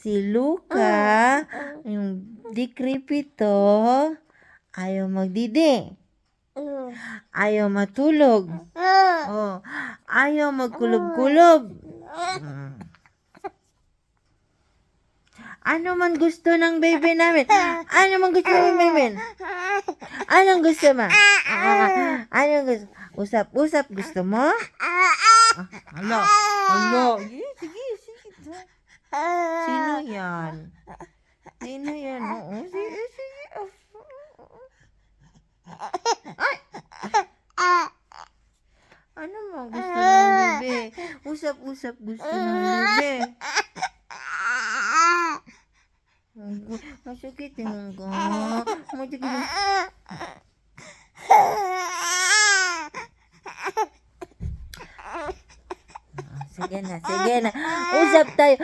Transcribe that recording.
Si Luca, yung dikripito, ayaw magdidi. Ayaw matulog. Oh, ayaw magkulob-kulob. Ano man gusto ng baby namin? Ano man gusto ng baby? Anong gusto mo? Anong gusto? Usap-usap gusto mo? Hala. Sige. Sino yan? Oo, sige. Ay! Ano mo gusto ng bebe? Usap-usap gusto ng bebe. Masakit yung ko. Masakit yung... Sige na. Usap tayo.